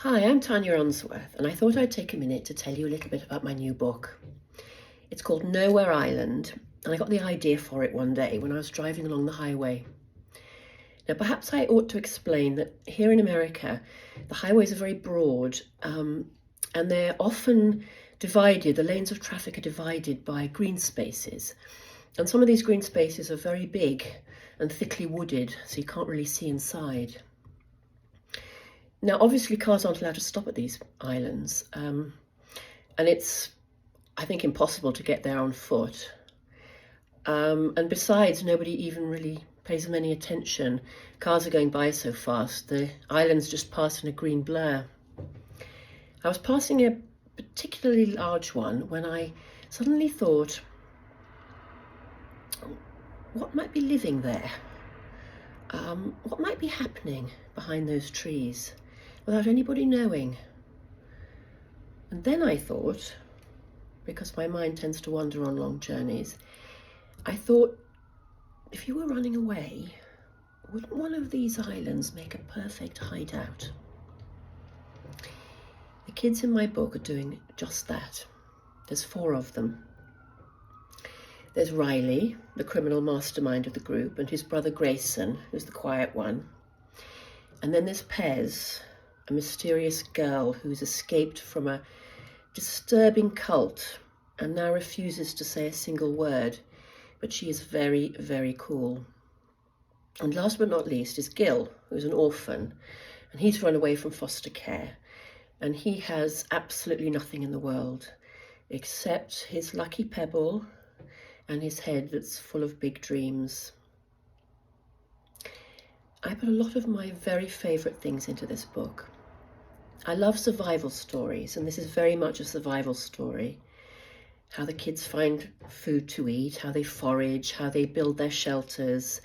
Hi, I'm Tania Unsworth, and I thought I'd take a minute to tell you a little bit about my new book. It's called Nowhere Island, and I got the idea for it one day when I was driving along the highway. Now, perhaps I ought to explain that here in America, the highways are very broad, and they're often divided, the lanes of traffic are divided by green spaces. And some of these green spaces are very big and thickly wooded, so you can't really see inside. Now, obviously, cars aren't allowed to stop at these islands, and it's, I think, impossible to get there on foot. And besides, nobody even really pays them any attention. Cars are going by so fast, the islands just pass in a green blur. I was passing a particularly large one when I suddenly thought, what might be living there? What might be happening behind those trees without anybody knowing? And then I thought, because my mind tends to wander on long journeys, I thought, if you were running away, wouldn't one of these islands make a perfect hideout? The kids in my book are doing just that. There's 4 of them. There's Riley, the criminal mastermind of the group, and his brother Grayson, who's the quiet one. And then there's Pez, a mysterious girl who's escaped from a disturbing cult and now refuses to say a single word, but she is very, very cool. And last but not least is Gil, who's an orphan, and he's run away from foster care, and he has absolutely nothing in the world except his lucky pebble and his head that's full of big dreams. I put a lot of my very favourite things into this book. I love survival stories, and this is very much a survival story. How the kids find food to eat, how they forage, how they build their shelters,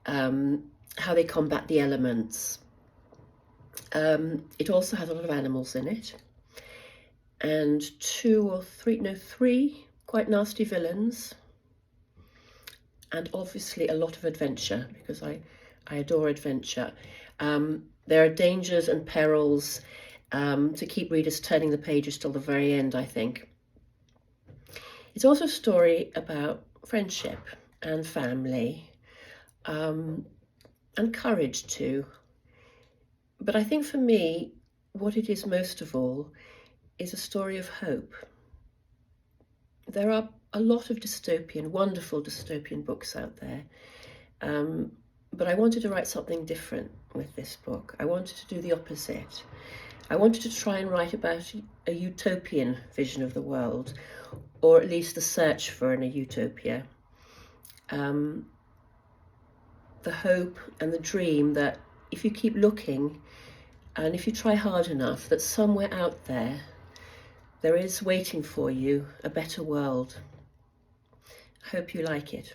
how they combat the elements. It also has a lot of animals in it, and 3 quite nasty villains, and obviously a lot of adventure, because I adore adventure. There are dangers and perils to keep readers turning the pages till the very end, I think. It's also a story about friendship and family, and courage too. But I think for me, what it is most of all is a story of hope. There are a lot of wonderful dystopian books out there, but I wanted to write something different with this book. I wanted to do the opposite. I wanted to try and write about a utopian vision of the world, or at least the search for a utopia. The hope and the dream that if you keep looking and if you try hard enough, that somewhere out there, there is waiting for you a better world. I hope you like it.